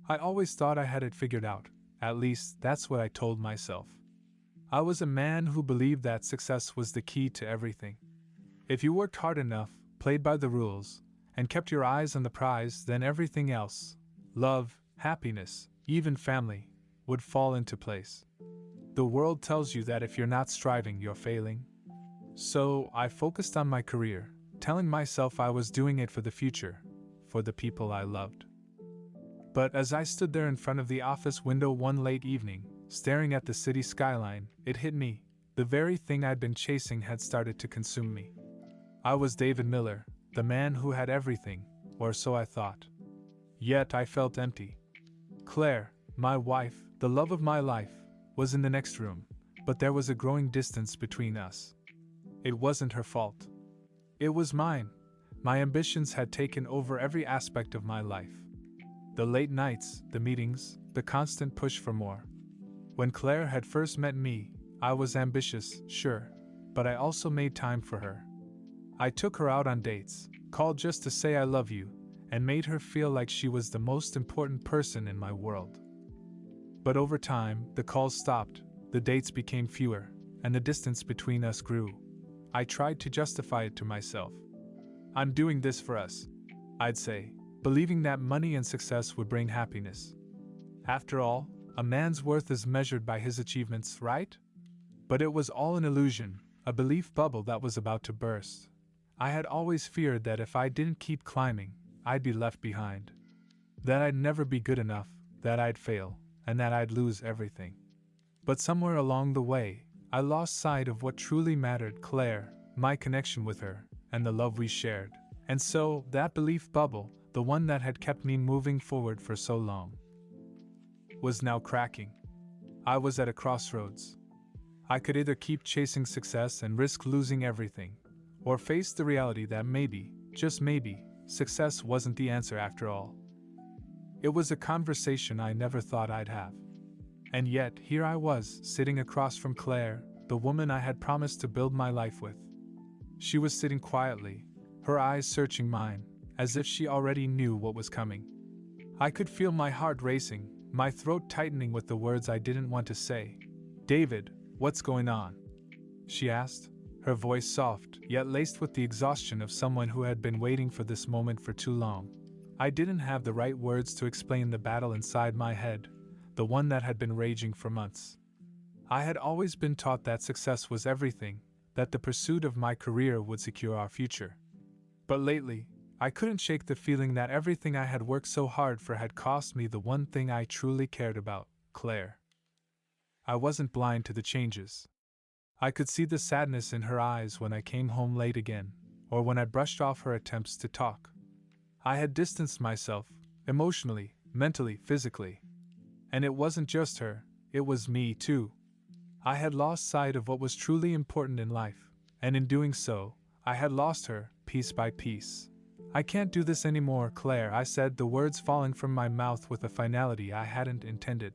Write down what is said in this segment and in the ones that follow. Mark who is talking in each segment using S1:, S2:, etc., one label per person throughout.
S1: I always thought I had it figured out, at least that's what I told myself. I was a man who believed that success was the key to everything. If you worked hard enough, played by the rules, and kept your eyes on the prize, then everything else, love, happiness, even family, would fall into place. The world tells you that if you're not striving, you're failing. So I focused on my career, telling myself I was doing it for the future, for the people I loved. But as I stood there in front of the office window one late evening, staring at the city skyline, it hit me. The very thing I'd been chasing had started to consume me. I was David Miller, the man who had everything, or so I thought. Yet I felt empty. Claire, my wife, the love of my life, was in the next room, but there was a growing distance between us. It wasn't her fault. It was mine. My ambitions had taken over every aspect of my life. The late nights, the meetings, the constant push for more. When Claire had first met me, I was ambitious, sure, but I also made time for her. I took her out on dates, called just to say I love you, and made her feel like she was the most important person in my world. But over time, the calls stopped, the dates became fewer, and the distance between us grew. I tried to justify it to myself. I'm doing this for us, I'd say, believing that money and success would bring happiness. After all, a man's worth is measured by his achievements, right? But it was all an illusion, a belief bubble that was about to burst. I had always feared that if I didn't keep climbing, I'd be left behind. That I'd never be good enough, that I'd fail, and that I'd lose everything. But somewhere along the way, I lost sight of what truly mattered: Claire, my connection with her, and the love we shared. And so, that belief bubble, the one that had kept me moving forward for so long, was now cracking. I was at a crossroads. I could either keep chasing success and risk losing everything, or face the reality that maybe, just maybe, success wasn't the answer after all. It was a conversation I never thought I'd have. And yet, here I was, sitting across from Claire, the woman I had promised to build my life with. She was sitting quietly, her eyes searching mine, as if she already knew what was coming. I could feel my heart racing, my throat tightening with the words I didn't want to say. "David, what's going on?" she asked, her voice soft, yet laced with the exhaustion of someone who had been waiting for this moment for too long. I didn't have the right words to explain the battle inside my head, the one that had been raging for months. I had always been taught that success was everything, that the pursuit of my career would secure our future. But lately, I couldn't shake the feeling that everything I had worked so hard for had cost me the one thing I truly cared about: Claire. I wasn't blind to the changes. I could see the sadness in her eyes when I came home late again, or when I brushed off her attempts to talk. I had distanced myself, emotionally, mentally, physically. And it wasn't just her, it was me too. I had lost sight of what was truly important in life, and in doing so, I had lost her, piece by piece. "I can't do this anymore, Claire," I said, the words falling from my mouth with a finality I hadn't intended.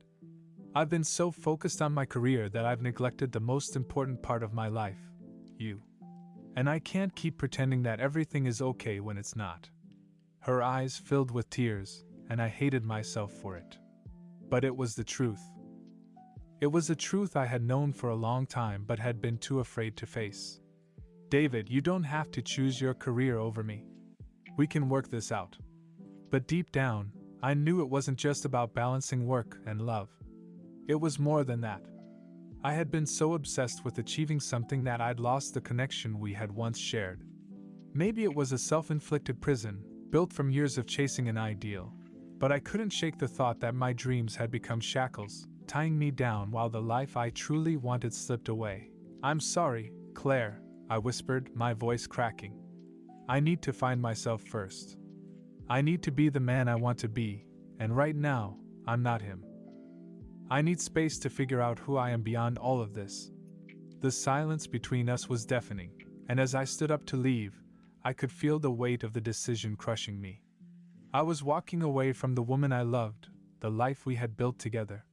S1: "I've been so focused on my career that I've neglected the most important part of my life, you. And I can't keep pretending that everything is okay when it's not." Her eyes filled with tears, and I hated myself for it. But it was the truth. It was a truth I had known for a long time but had been too afraid to face. "David, you don't have to choose your career over me. We can work this out." But deep down, I knew it wasn't just about balancing work and love. It was more than that. I had been so obsessed with achieving something that I'd lost the connection we had once shared. Maybe it was a self-inflicted prison, built from years of chasing an ideal, but I couldn't shake the thought that my dreams had become shackles, tying me down while the life I truly wanted slipped away. "I'm sorry, Claire," I whispered, my voice cracking. "I need to find myself first. I need to be the man I want to be, and right now, I'm not him. I need space to figure out who I am beyond all of this." The silence between us was deafening, and as I stood up to leave, I could feel the weight of the decision crushing me. I was walking away from the woman I loved, the life we had built together.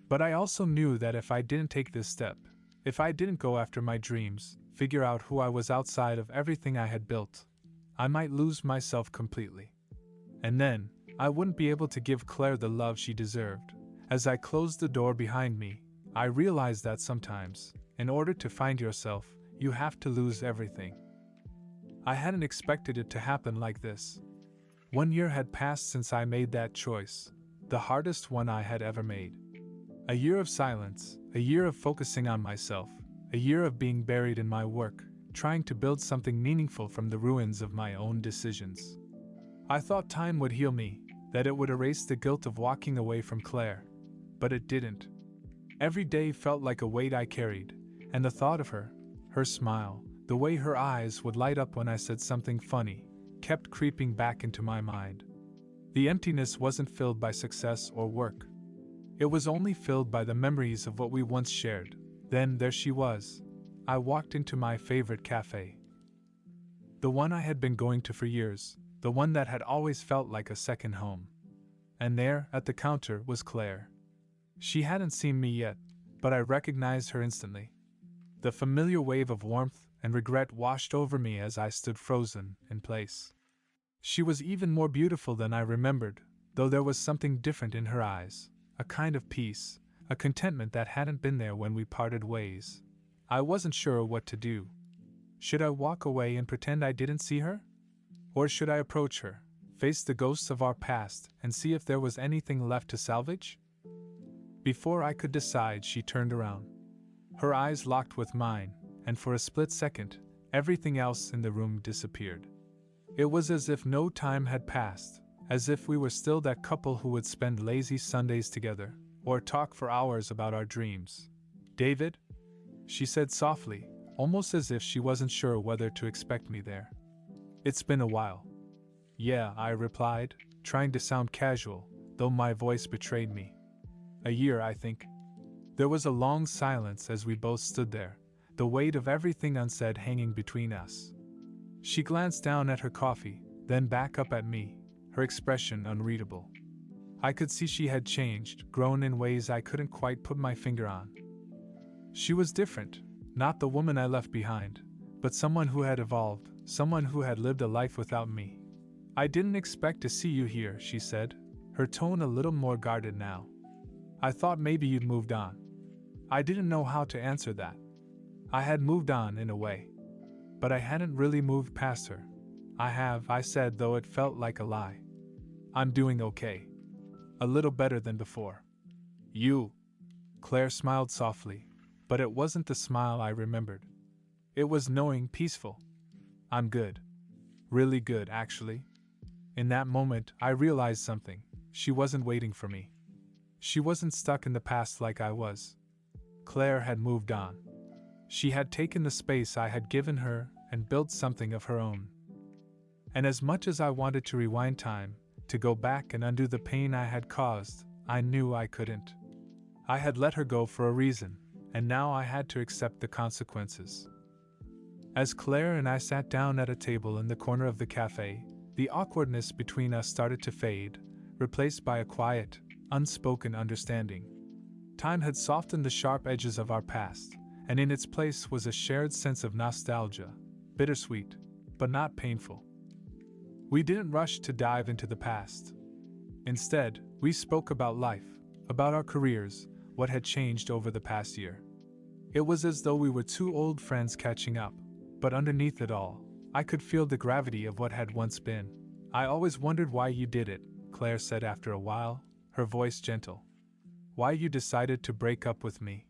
S1: But I also knew that if I didn't take this step, if I didn't go after my dreams, figure out who I was outside of everything I had built, I might lose myself completely. And then, I wouldn't be able to give Claire the love she deserved. As I closed the door behind me, I realized that sometimes, in order to find yourself, you have to lose everything. I hadn't expected it to happen like this. 1 year had passed since I made that choice, the hardest one I had ever made. A year of silence, a year of focusing on myself, a year of being buried in my work, trying to build something meaningful from the ruins of my own decisions. I thought time would heal me, that it would erase the guilt of walking away from Claire, but it didn't. Every day felt like a weight I carried, and the thought of her, her smile, the way her eyes would light up when I said something funny, kept creeping back into my mind. The emptiness wasn't filled by success or work. It was only filled by the memories of what we once shared. Then there she was. I walked into my favorite cafe. The one I had been going to for years, the one that had always felt like a second home. And there, at the counter, was Claire. She hadn't seen me yet, but I recognized her instantly. The familiar wave of warmth and regret washed over me as I stood frozen in place. She was even more beautiful than I remembered, though there was something different in her eyes, a kind of peace, a contentment that hadn't been there when we parted ways. I wasn't sure what to do. Should I walk away and pretend I didn't see her? Or should I approach her, face the ghosts of our past, and see if there was anything left to salvage? Before I could decide, she turned around. Her eyes locked with mine, and for a split second, everything else in the room disappeared. It was as if no time had passed, as if we were still that couple who would spend lazy Sundays together, or talk for hours about our dreams. "David?" she said softly, almost as if she wasn't sure whether to expect me there. "It's been a while." "Yeah," I replied, trying to sound casual, though my voice betrayed me. "A year, I think." There was a long silence as we both stood there, the weight of everything unsaid hanging between us. She glanced down at her coffee, then back up at me, her expression unreadable. I could see she had changed, grown in ways I couldn't quite put my finger on. She was different, not the woman I left behind, but someone who had evolved, someone who had lived a life without me. "I didn't expect to see you here," she said, her tone a little more guarded now. "I thought maybe you'd moved on." I didn't know how to answer that. I had moved on in a way, but I hadn't really moved past her. I said, though it felt like a lie. "I'm doing okay. A little better than before." "You?" Claire smiled softly, but it wasn't the smile I remembered. It was knowing, peaceful. "I'm good. Really good, actually." In that moment, I realized something. She wasn't waiting for me. She wasn't stuck in the past like I was. Claire had moved on. She had taken the space I had given her and built something of her own. And as much as I wanted to rewind time, to go back and undo the pain I had caused, I knew I couldn't. I had let her go for a reason, and now I had to accept the consequences. As Claire and I sat down at a table in the corner of the cafe, the awkwardness between us started to fade, replaced by a quiet, unspoken understanding. Time had softened the sharp edges of our past, and in its place was a shared sense of nostalgia, bittersweet, but not painful. We didn't rush to dive into the past. Instead, we spoke about life, about our careers, what had changed over the past year. It was as though we were two old friends catching up, but underneath it all, I could feel the gravity of what had once been. "I always wondered why you did it," Claire said after a while, her voice gentle. "Why you decided to break up with me."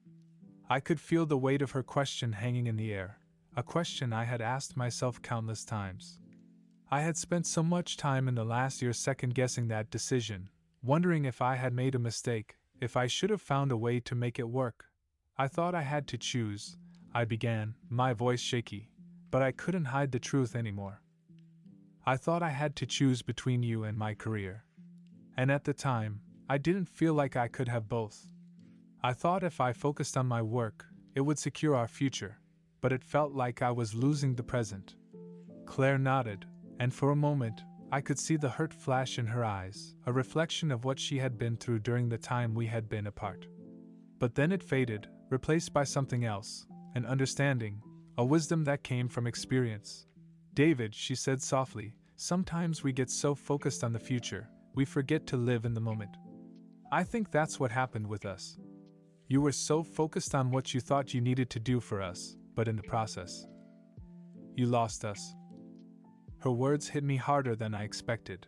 S1: I could feel the weight of her question hanging in the air, a question I had asked myself countless times. I had spent so much time in the last year second-guessing that decision, wondering if I had made a mistake, if I should have found a way to make it work. "I thought I had to choose," I began, my voice shaky, but I couldn't hide the truth anymore. "I thought I had to choose between you and my career. And at the time, I didn't feel like I could have both. I thought if I focused on my work, it would secure our future, but it felt like I was losing the present." Claire nodded, and for a moment, I could see the hurt flash in her eyes, a reflection of what she had been through during the time we had been apart. But then it faded, replaced by something else, an understanding, a wisdom that came from experience. "David," she said softly, "sometimes we get so focused on the future, we forget to live in the moment. I think that's what happened with us. You were so focused on what you thought you needed to do for us, but in the process, you lost us. Her words hit me harder than I expected.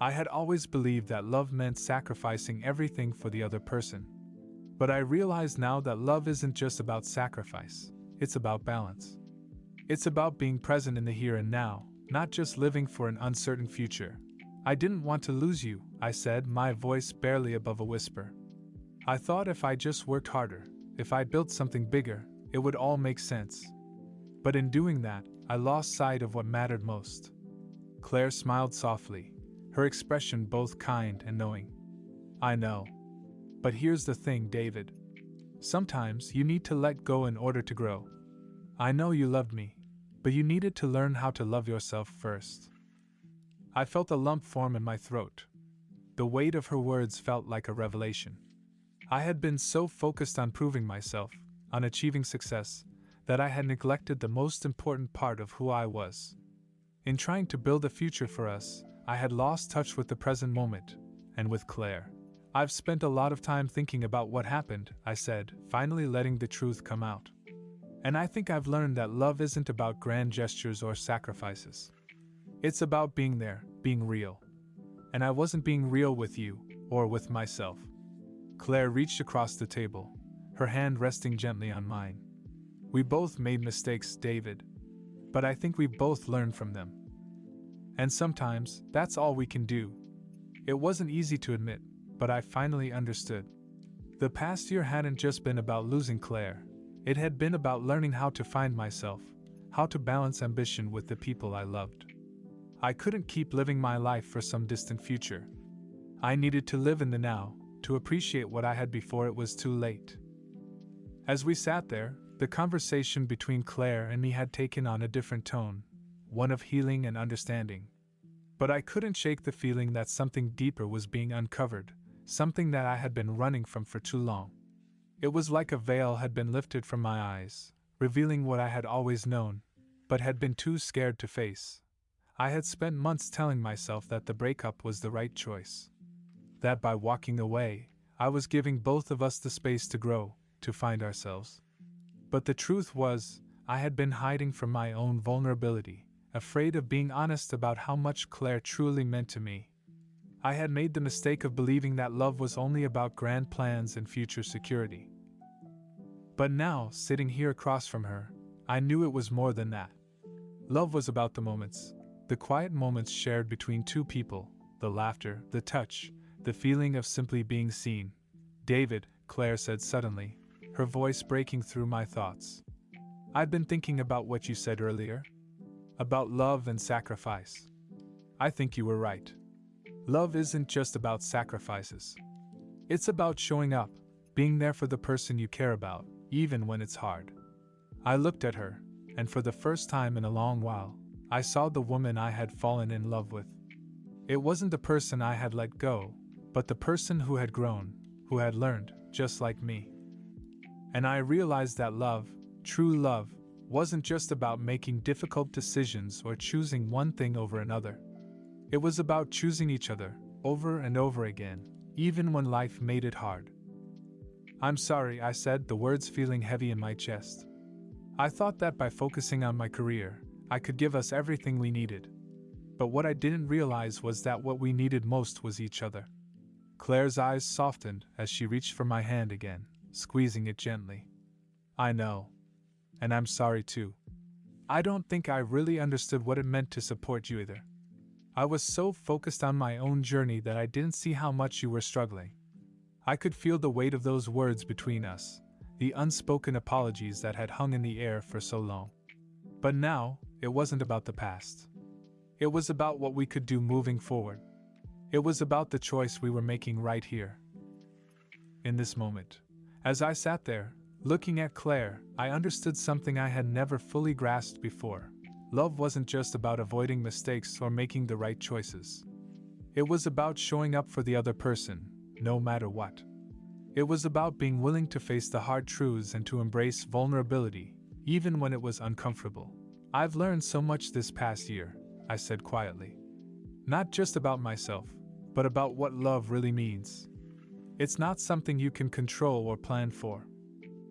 S1: I had always believed that love meant sacrificing everything for the other person. But I realize now that love isn't just about sacrifice, it's about balance. It's about being present in the here and now, not just living for an uncertain future. I didn't want to lose you, I said, my voice barely above a whisper. I thought if I just worked harder, if I built something bigger, it would all make sense. But in doing that, I lost sight of what mattered most. Claire smiled softly, her expression both kind and knowing. I know. But here's the thing, David. Sometimes you need to let go in order to grow. I know you loved me, but you needed to learn how to love yourself first. I felt a lump form in my throat. The weight of her words felt like a revelation. I had been so focused on proving myself, on achieving success, that I had neglected the most important part of who I was. In trying to build a future for us, I had lost touch with the present moment, and with Claire. I've spent a lot of time thinking about what happened, I said, finally letting the truth come out. And I think I've learned that love isn't about grand gestures or sacrifices. It's about being there, being real. And I wasn't being real with you, or with myself. Claire reached across the table, her hand resting gently on mine. We both made mistakes, David. But I think we both learned from them. And sometimes, that's all we can do. It wasn't easy to admit, but I finally understood. The past year hadn't just been about losing Claire. It had been about learning how to find myself, how to balance ambition with the people I loved. I couldn't keep living my life for some distant future. I needed to live in the now, to appreciate what I had before it was too late. As we sat there, the conversation between Claire and me had taken on a different tone, one of healing and understanding. But I couldn't shake the feeling that something deeper was being uncovered, something that I had been running from for too long. It was like a veil had been lifted from my eyes, revealing what I had always known, but had been too scared to face. I had spent months telling myself that the breakup was the right choice. That by walking away, I was giving both of us the space to grow, to find ourselves. But the truth was, I had been hiding from my own vulnerability, afraid of being honest about how much Claire truly meant to me. I had made the mistake of believing that love was only about grand plans and future security. But now, sitting here across from her, I knew it was more than that. Love was about the moments, the quiet moments shared between two people, the laughter, the touch, the feeling of simply being seen. David, Claire said suddenly, her voice breaking through my thoughts. I'd been thinking about what you said earlier. About love and sacrifice. I think you were right. Love isn't just about sacrifices. It's about showing up, being there for the person you care about, even when it's hard. I looked at her, and for the first time in a long while, I saw the woman I had fallen in love with. It wasn't the person I had let go, but the person who had grown, who had learned, just like me. And I realized that love, true love, wasn't just about making difficult decisions or choosing one thing over another. It was about choosing each other, over and over again, even when life made it hard. I'm sorry, I said, the words feeling heavy in my chest. I thought that by focusing on my career, I could give us everything we needed. But what I didn't realize was that what we needed most was each other. Claire's eyes softened as she reached for my hand again, squeezing it gently. I know. And I'm sorry too. I don't think I really understood what it meant to support you either. I was so focused on my own journey that I didn't see how much you were struggling. I could feel the weight of those words between us, the unspoken apologies that had hung in the air for so long. But now, it wasn't about the past. It was about what we could do moving forward. It was about the choice we were making right here. In this moment, as I sat there, looking at Claire, I understood something I had never fully grasped before. Love wasn't just about avoiding mistakes or making the right choices. It was about showing up for the other person, no matter what. It was about being willing to face the hard truths and to embrace vulnerability, even when it was uncomfortable. I've learned so much this past year, I said quietly. Not just about myself, but about what love really means. It's not something you can control or plan for.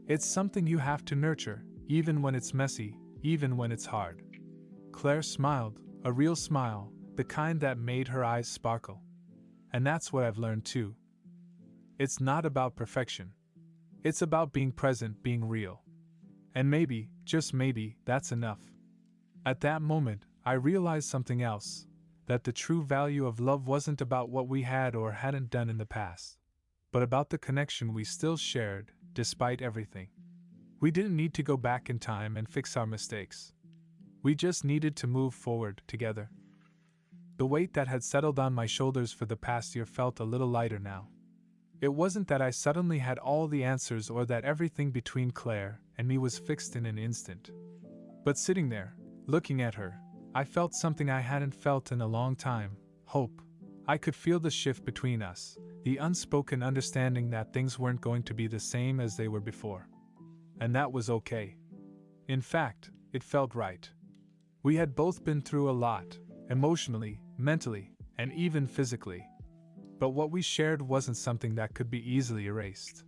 S1: It's something you have to nurture, even when it's messy, even when it's hard. Claire smiled, a real smile, the kind that made her eyes sparkle. And that's what I've learned too. It's not about perfection. It's about being present, being real. And maybe, just maybe, that's enough. At that moment, I realized something else, that the true value of love wasn't about what we had or hadn't done in the past, but about the connection we still shared, despite everything. We didn't need to go back in time and fix our mistakes. We just needed to move forward together. The weight that had settled on my shoulders for the past year felt a little lighter now. It wasn't that I suddenly had all the answers or that everything between Claire and me was fixed in an instant. But sitting there, looking at her, I felt something I hadn't felt in a long time: hope. I could feel the shift between us, the unspoken understanding that things weren't going to be the same as they were before. And that was okay. In fact, it felt right. We had both been through a lot, emotionally, mentally, and even physically. But what we shared wasn't something that could be easily erased.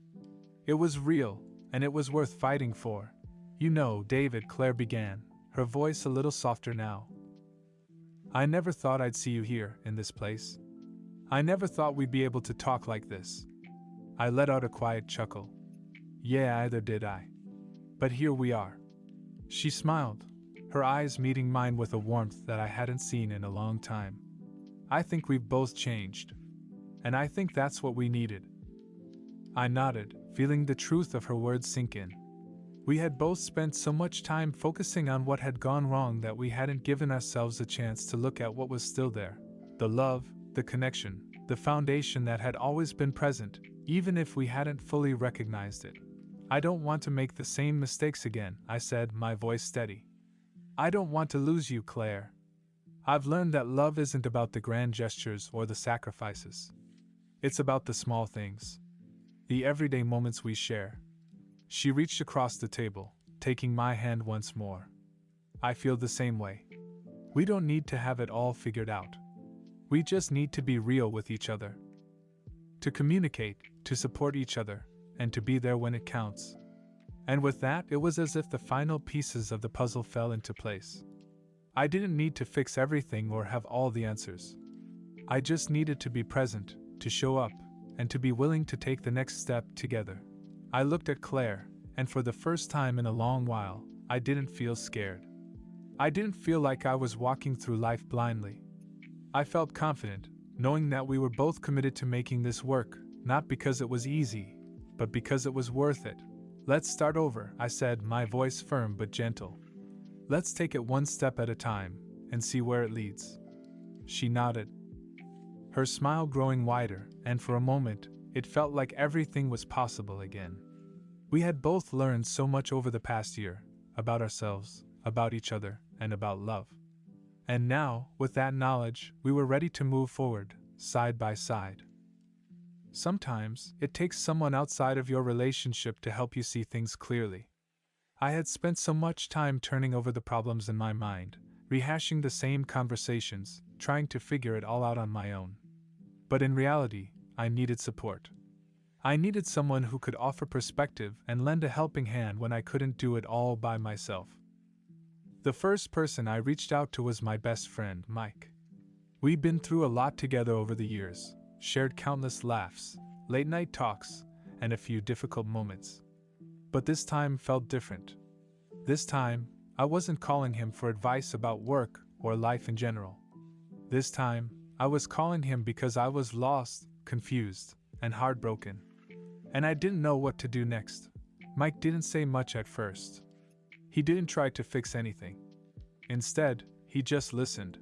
S1: It was real, and it was worth fighting for. You know, David, Claire began, her voice a little softer now. I never thought I'd see you here, in this place. I never thought we'd be able to talk like this. I let out a quiet chuckle. Yeah, either did I. But here we are. She smiled, her eyes meeting mine with a warmth that I hadn't seen in a long time. I think we've both changed. And I think that's what we needed. I nodded, feeling the truth of her words sink in. We had both spent so much time focusing on what had gone wrong that we hadn't given ourselves a chance to look at what was still there. The love, the connection, the foundation that had always been present, even if we hadn't fully recognized it. I don't want to make the same mistakes again, I said, my voice steady. I don't want to lose you, Claire. I've learned that love isn't about the grand gestures or the sacrifices. It's about the small things. The everyday moments we share. She reached across the table, taking my hand once more. I feel the same way. We don't need to have it all figured out. We just need to be real with each other. To communicate, to support each other, and to be there when it counts. And with that, it was as if the final pieces of the puzzle fell into place. I didn't need to fix everything or have all the answers. I just needed to be present, to show up, and to be willing to take the next step together. I looked at Claire, and for the first time in a long while, I didn't feel scared. I didn't feel like I was walking through life blindly. I felt confident, knowing that we were both committed to making this work, not because it was easy, but because it was worth it. Let's start over, I said, my voice firm but gentle. Let's take it one step at a time, and see where it leads. She nodded, her smile growing wider, and for a moment, it felt like everything was possible again. We had both learned so much over the past year, about ourselves, about each other, and about love. And now, with that knowledge, we were ready to move forward, side by side. Sometimes, it takes someone outside of your relationship to help you see things clearly. I had spent so much time turning over the problems in my mind, rehashing the same conversations, trying to figure it all out on my own. But in reality, I needed support. I needed someone who could offer perspective and lend a helping hand when I couldn't do it all by myself. The first person I reached out to was my best friend, Mike. We'd been through a lot together over the years, shared countless laughs, late-night talks, and a few difficult moments. But this time felt different. This time, I wasn't calling him for advice about work or life in general. This time, I was calling him because I was lost, confused, and heartbroken. And I didn't know what to do next. Mike didn't say much at first. He didn't try to fix anything. Instead, he just listened.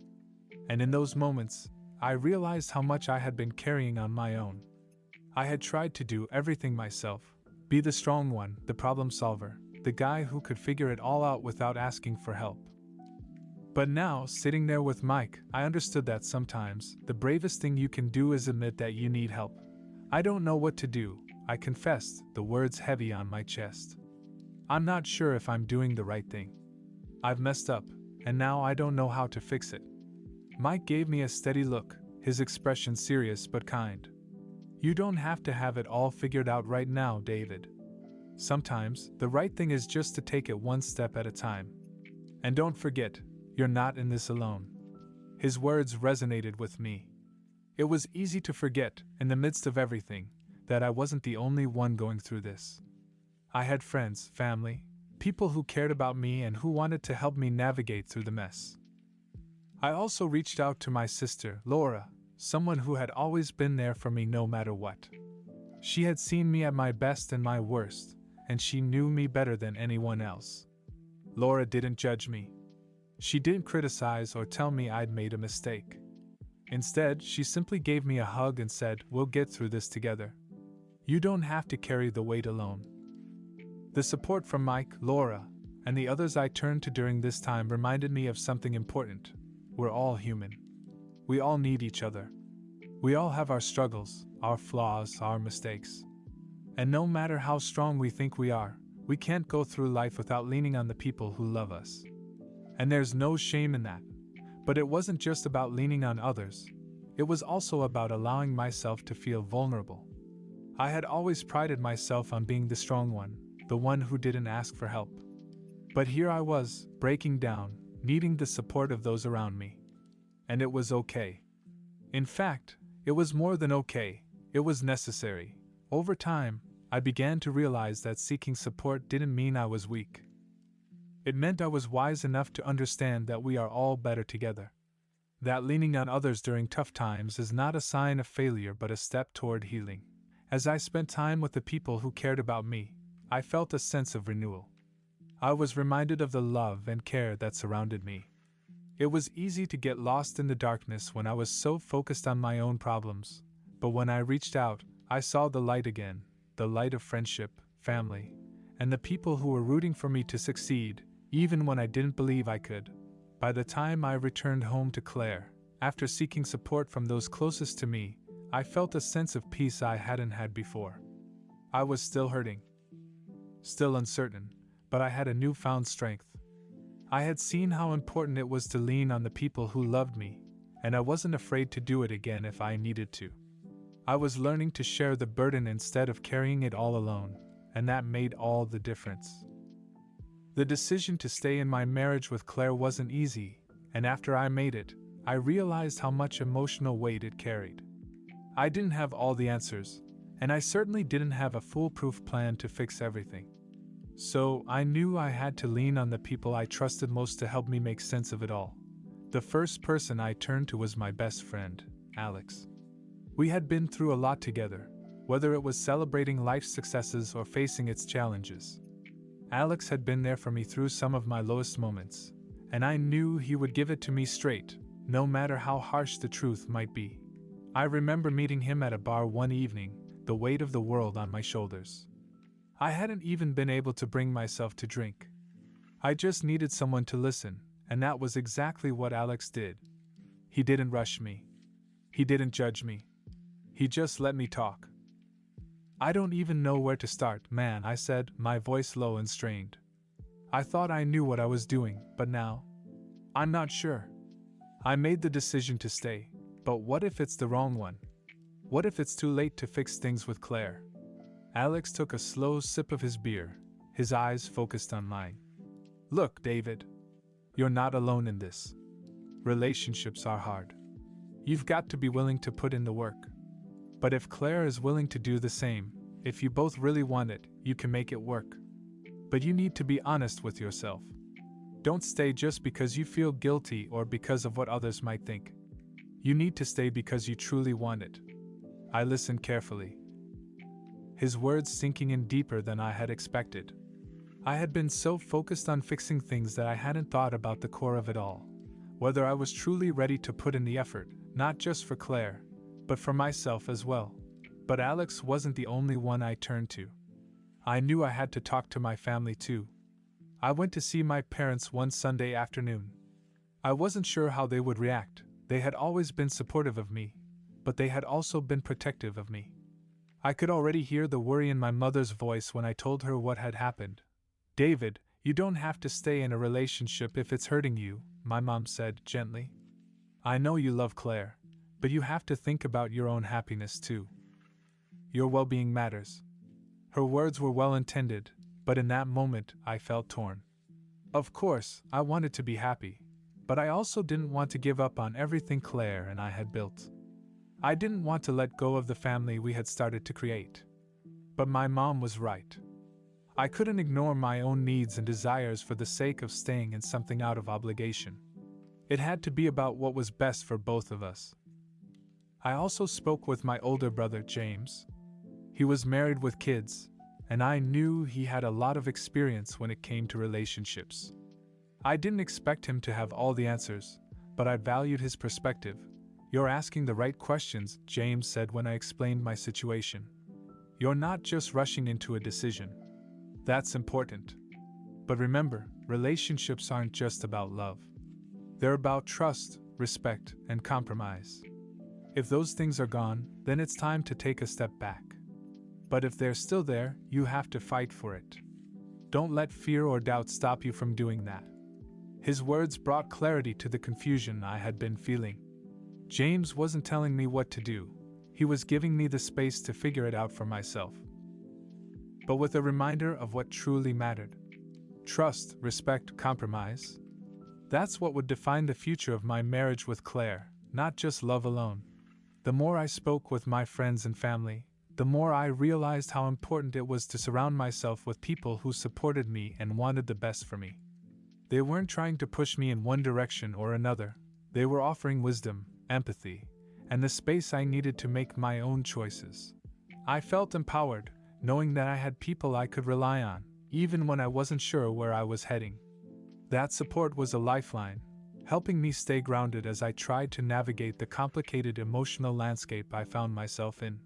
S1: And in those moments, I realized how much I had been carrying on my own. I had tried to do everything myself, be the strong one, the problem solver, the guy who could figure it all out without asking for help. But now, sitting there with Mike, I understood that sometimes, the bravest thing you can do is admit that you need help. I don't know what to do, I confessed, the words heavy on my chest. I'm not sure if I'm doing the right thing. I've messed up, and now I don't know how to fix it. Mike gave me a steady look, his expression serious but kind. You don't have to have it all figured out right now, David. Sometimes, the right thing is just to take it one step at a time. And don't forget, you're not in this alone. His words resonated with me. It was easy to forget, in the midst of everything, that I wasn't the only one going through this. I had friends, family, people who cared about me and who wanted to help me navigate through the mess. I also reached out to my sister, Laura, someone who had always been there for me no matter what. She had seen me at my best and my worst, and she knew me better than anyone else. Laura didn't judge me. She didn't criticize or tell me I'd made a mistake. Instead, she simply gave me a hug and said, "We'll get through this together. You don't have to carry the weight alone." The support from Mike, Laura, and the others I turned to during this time reminded me of something important. We're all human. We all need each other. We all have our struggles, our flaws, our mistakes. And no matter how strong we think we are, we can't go through life without leaning on the people who love us. And there's no shame in that. But it wasn't just about leaning on others. It was also about allowing myself to feel vulnerable. I had always prided myself on being the strong one, the one who didn't ask for help. But here I was, breaking down, needing the support of those around me. And it was okay. In fact, it was more than okay, it was necessary. Over time, I began to realize that seeking support didn't mean I was weak. It meant I was wise enough to understand that we are all better together. That leaning on others during tough times is not a sign of failure but a step toward healing. As I spent time with the people who cared about me, I felt a sense of renewal. I was reminded of the love and care that surrounded me. It was easy to get lost in the darkness when I was so focused on my own problems, but when I reached out, I saw the light again, the light of friendship, family, and the people who were rooting for me to succeed, even when I didn't believe I could. By the time I returned home to Claire, after seeking support from those closest to me, I felt a sense of peace I hadn't had before. I was still hurting, still uncertain, but I had a newfound strength. I had seen how important it was to lean on the people who loved me, and I wasn't afraid to do it again if I needed to. I was learning to share the burden instead of carrying it all alone, and that made all the difference. The decision to stay in my marriage with Claire wasn't easy, and after I made it, I realized how much emotional weight it carried. I didn't have all the answers, and I certainly didn't have a foolproof plan to fix everything. So I knew I had to lean on the people I trusted most to help me make sense of it all. The first person I turned to was my best friend, Alex. We had been through a lot together, whether it was celebrating life's successes or facing its challenges. Alex had been there for me through some of my lowest moments, and I knew he would give it to me straight, no matter how harsh the truth might be. I remember meeting him at a bar one evening, the weight of the world on my shoulders. I hadn't even been able to bring myself to drink. I just needed someone to listen, and that was exactly what Alex did. He didn't rush me. He didn't judge me. He just let me talk. "I don't even know where to start, man," I said, my voice low and strained. I thought I knew what I was doing, but now, I'm not sure. I made the decision to stay, but what if it's the wrong one? What if it's too late to fix things with Claire? Alex took a slow sip of his beer, his eyes focused on mine. "Look, David, you're not alone in this. Relationships are hard. You've got to be willing to put in the work. But if Claire is willing to do the same, if you both really want it, you can make it work. But you need to be honest with yourself. Don't stay just because you feel guilty or because of what others might think. You need to stay because you truly want it." I listened carefully, his words sinking in deeper than I had expected. I had been so focused on fixing things that I hadn't thought about the core of it all, whether I was truly ready to put in the effort, not just for Claire, but for myself as well. But Alex wasn't the only one I turned to. I knew I had to talk to my family too. I went to see my parents one Sunday afternoon. I wasn't sure how they would react. They had always been supportive of me, but they had also been protective of me. I could already hear the worry in my mother's voice when I told her what had happened. "David, you don't have to stay in a relationship if it's hurting you," my mom said gently. "I know you love Claire, but you have to think about your own happiness too. Your well-being matters." Her words were well intended, but in that moment I felt torn. Of course, I wanted to be happy, but I also didn't want to give up on everything Claire and I had built. I didn't want to let go of the family we had started to create. But my mom was right. I couldn't ignore my own needs and desires for the sake of staying in something out of obligation. It had to be about what was best for both of us. I also spoke with my older brother, James. He was married with kids, and I knew he had a lot of experience when it came to relationships. I didn't expect him to have all the answers, but I valued his perspective. "You're asking the right questions," James said when I explained my situation. "You're not just rushing into a decision. That's important. But remember, relationships aren't just about love. They're about trust, respect, and compromise. If those things are gone, then it's time to take a step back. But if they're still there, you have to fight for it. Don't let fear or doubt stop you from doing that." His words brought clarity to the confusion I had been feeling. James wasn't telling me what to do, he was giving me the space to figure it out for myself. But with a reminder of what truly mattered: trust, respect, compromise. That's what would define the future of my marriage with Claire, not just love alone. The more I spoke with my friends and family, the more I realized how important it was to surround myself with people who supported me and wanted the best for me. They weren't trying to push me in one direction or another, they were offering wisdom, empathy, and the space I needed to make my own choices. I felt empowered, knowing that I had people I could rely on, even when I wasn't sure where I was heading. That support was a lifeline, helping me stay grounded as I tried to navigate the complicated emotional landscape I found myself in.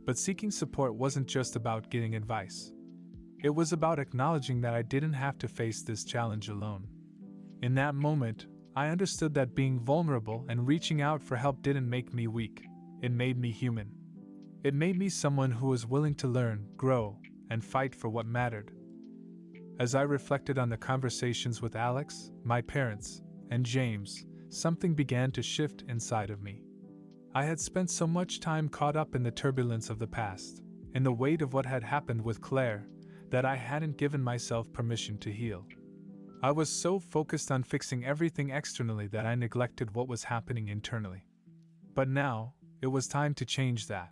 S1: But seeking support wasn't just about getting advice. It was about acknowledging that I didn't have to face this challenge alone. In that moment, I understood that being vulnerable and reaching out for help didn't make me weak, it made me human. It made me someone who was willing to learn, grow, and fight for what mattered. As I reflected on the conversations with Alex, my parents, and James, something began to shift inside of me. I had spent so much time caught up in the turbulence of the past, in the weight of what had happened with Claire, that I hadn't given myself permission to heal. I was so focused on fixing everything externally that I neglected what was happening internally. But now, it was time to change that.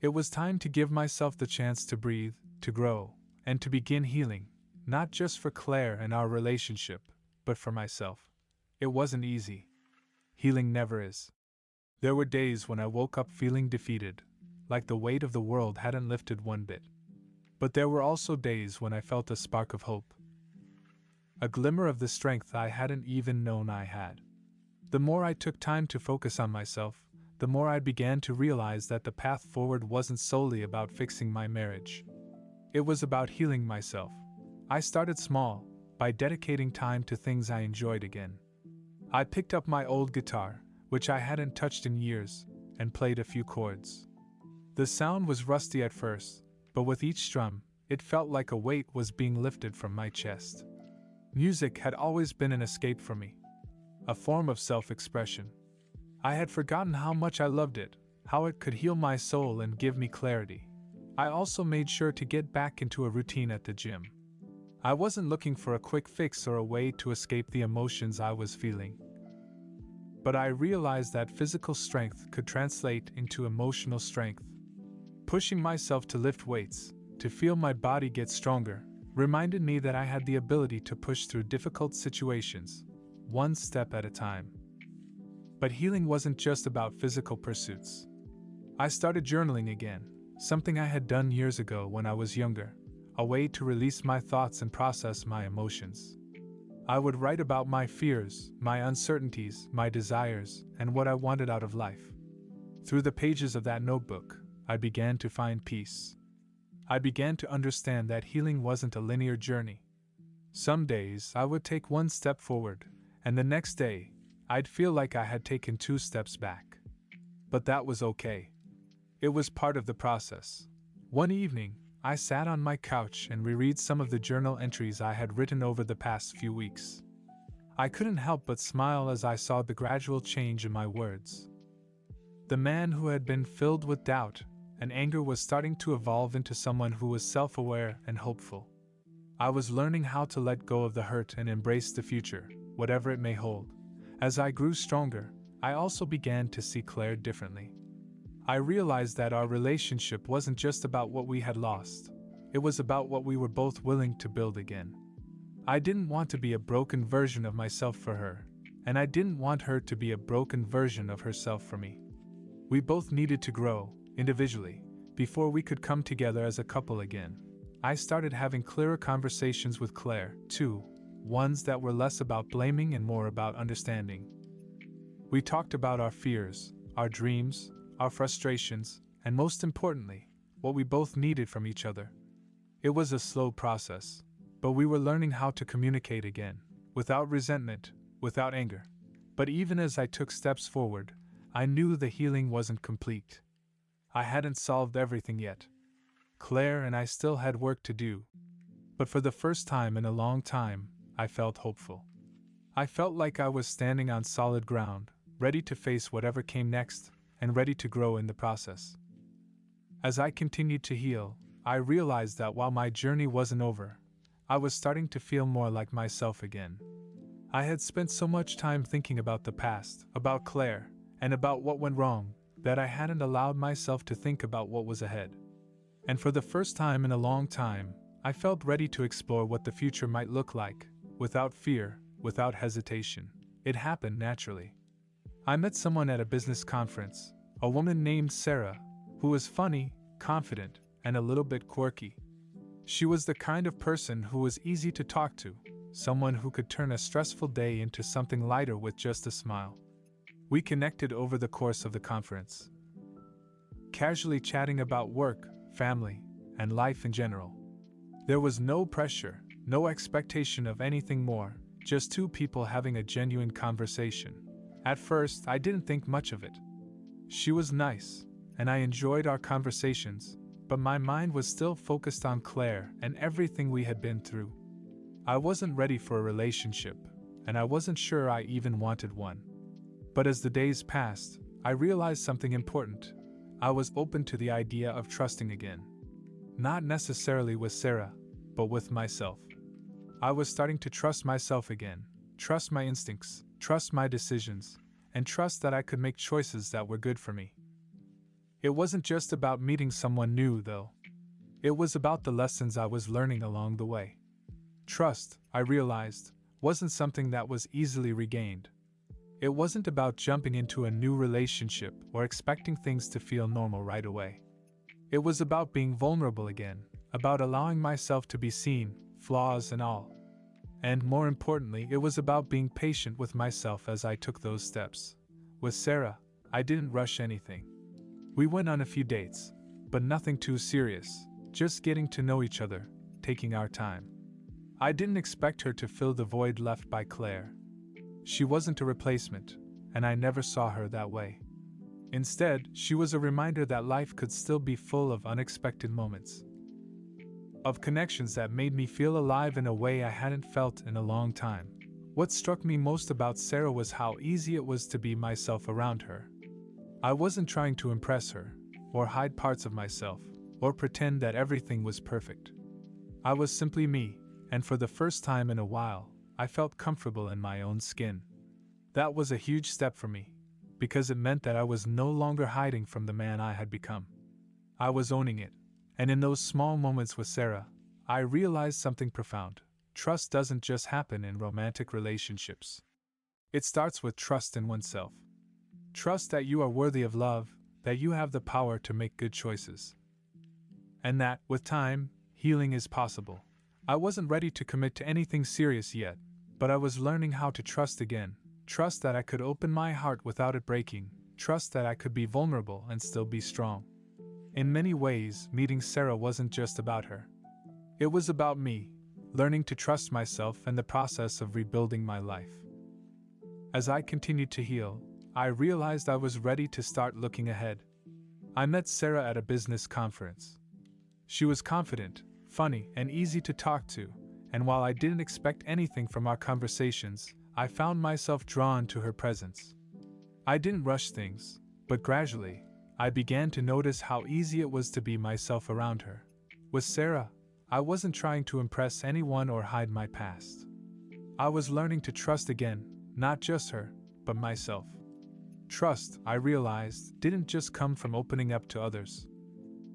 S1: It was time to give myself the chance to breathe, to grow, and to begin healing, not just for Claire and our relationship, but for myself. It wasn't easy. Healing never is. There were days when I woke up feeling defeated, like the weight of the world hadn't lifted one bit. But there were also days when I felt a spark of hope. A glimmer of the strength I hadn't even known I had. The more I took time to focus on myself, the more I began to realize that the path forward wasn't solely about fixing my marriage. It was about healing myself. I started small, by dedicating time to things I enjoyed again. I picked up my old guitar, which I hadn't touched in years, and played a few chords. The sound was rusty at first, but with each strum, it felt like a weight was being lifted from my chest. Music had always been an escape for me, a form of self-expression. I had forgotten how much I loved it, how it could heal my soul and give me clarity. I also made sure to get back into a routine at the gym. I wasn't looking for a quick fix or a way to escape the emotions I was feeling. But I realized that physical strength could translate into emotional strength. Pushing myself to lift weights, to feel my body get stronger, reminded me that I had the ability to push through difficult situations, one step at a time. But healing wasn't just about physical pursuits. I started journaling again, something I had done years ago when I was younger, a way to release my thoughts and process my emotions. I would write about my fears, my uncertainties, my desires, and what I wanted out of life. Through the pages of that notebook, I began to find peace. I began to understand that healing wasn't a linear journey. Some days I would take one step forward, and the next day, I'd feel like I had taken 2 steps back. But that was okay. It was part of the process. One evening, I sat on my couch and reread some of the journal entries I had written over the past few weeks. I couldn't help but smile as I saw the gradual change in my words. The man who had been filled with doubt and anger was starting to evolve into someone who was self-aware and hopeful. I was learning how to let go of the hurt and embrace the future, whatever it may hold. As I grew stronger, I also began to see Claire differently. I realized that our relationship wasn't just about what we had lost. It was about what we were both willing to build again. I didn't want to be a broken version of myself for her, and I didn't want her to be a broken version of herself for me. We both needed to grow, individually, before we could come together as a couple again. I started having clearer conversations with Claire, too, ones that were less about blaming and more about understanding. We talked about our fears, our dreams, our frustrations, and most importantly, what we both needed from each other. It was a slow process, but we were learning how to communicate again, without resentment, without anger. But even as I took steps forward, I knew the healing wasn't complete. I hadn't solved everything yet. Claire and I still had work to do. But for the first time in a long time, I felt hopeful. I felt like I was standing on solid ground, ready to face whatever came next, and ready to grow in the process. As I continued to heal, I realized that while my journey wasn't over, I was starting to feel more like myself again. I had spent so much time thinking about the past, about Claire, and about what went wrong, that I hadn't allowed myself to think about what was ahead. And for the first time in a long time, I felt ready to explore what the future might look like, without fear, without hesitation. It happened naturally. I met someone at a business conference, a woman named Sarah, who was funny, confident, and a little bit quirky. She was the kind of person who was easy to talk to, someone who could turn a stressful day into something lighter with just a smile. We connected over the course of the conference, casually chatting about work, family, and life in general. There was no pressure, no expectation of anything more, just two people having a genuine conversation. At first, I didn't think much of it. She was nice, and I enjoyed our conversations, but my mind was still focused on Claire and everything we had been through. I wasn't ready for a relationship, and I wasn't sure I even wanted one. But as the days passed, I realized something important. I was open to the idea of trusting again. Not necessarily with Sarah, but with myself. I was starting to trust myself again, trust my instincts, trust my decisions, and trust that I could make choices that were good for me. It wasn't just about meeting someone new, though. It was about the lessons I was learning along the way. Trust, I realized, wasn't something that was easily regained. It wasn't about jumping into a new relationship or expecting things to feel normal right away. It was about being vulnerable again, about allowing myself to be seen, flaws and all. And more importantly, it was about being patient with myself as I took those steps. With Sarah, I didn't rush anything. We went on a few dates, but nothing too serious, just getting to know each other, taking our time. I didn't expect her to fill the void left by Claire. She wasn't a replacement, and I never saw her that way. Instead, she was a reminder that life could still be full of unexpected moments, of connections that made me feel alive in a way I hadn't felt in a long time. What struck me most about Sarah was how easy it was to be myself around her. I wasn't trying to impress her, or hide parts of myself, or pretend that everything was perfect. I was simply me, and for the first time in a while, I felt comfortable in my own skin. That was a huge step for me, because it meant that I was no longer hiding from the man I had become. I was owning it, and in those small moments with Sarah, I realized something profound. Trust doesn't just happen in romantic relationships. It starts with trust in oneself. Trust that you are worthy of love, that you have the power to make good choices. And that, with time, healing is possible. I wasn't ready to commit to anything serious yet, but I was learning how to trust again. Trust that I could open my heart without it breaking. Trust that I could be vulnerable and still be strong. In many ways, meeting Sarah wasn't just about her. It was about me, learning to trust myself and the process of rebuilding my life. As I continued to heal, I realized I was ready to start looking ahead. I met Sarah at a business conference. She was confident, funny, and easy to talk to, and while I didn't expect anything from our conversations, I found myself drawn to her presence. I didn't rush things, But gradually, I began to notice how easy it was to be myself around her. With Sarah, I wasn't trying to impress anyone or hide my past. I was learning to trust again, not just her, but myself. Trust, I realized, didn't just come from opening up to others.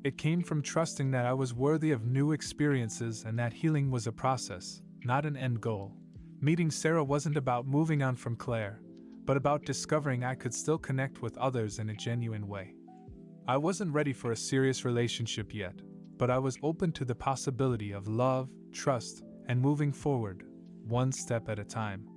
S1: It came from trusting that I was worthy of new experiences and that healing was a process, not an end goal. Meeting Sarah wasn't about moving on from Claire, but about discovering I could still connect with others in a genuine way. I wasn't ready for a serious relationship yet, but I was open to the possibility of love, trust, and moving forward, one step at a time.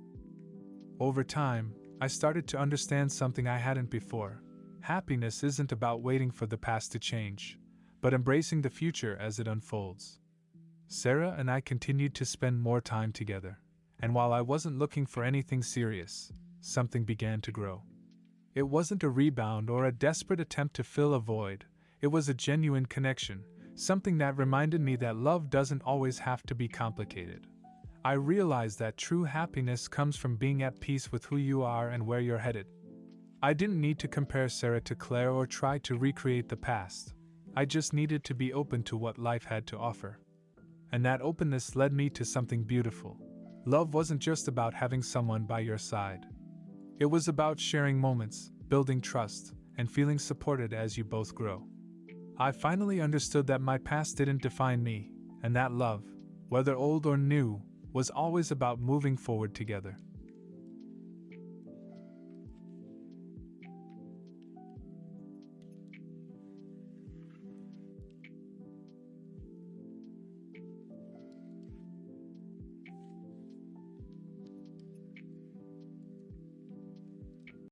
S1: Over time, I started to understand something I hadn't before. Happiness isn't about waiting for the past to change, but embracing the future as it unfolds. Sarah and I continued to spend more time together, and while I wasn't looking for anything serious, something began to grow. It wasn't a rebound or a desperate attempt to fill a void, it was a genuine connection, something that reminded me that love doesn't always have to be complicated. I realized that true happiness comes from being at peace with who you are and where you're headed. I didn't need to compare Sarah to Claire or try to recreate the past. I just needed to be open to what life had to offer. And that openness led me to something beautiful. Love wasn't just about having someone by your side. It was about sharing moments, building trust, and feeling supported as you both grow. I finally understood that my past didn't define me, and that love, whether old or new, was always about moving forward together.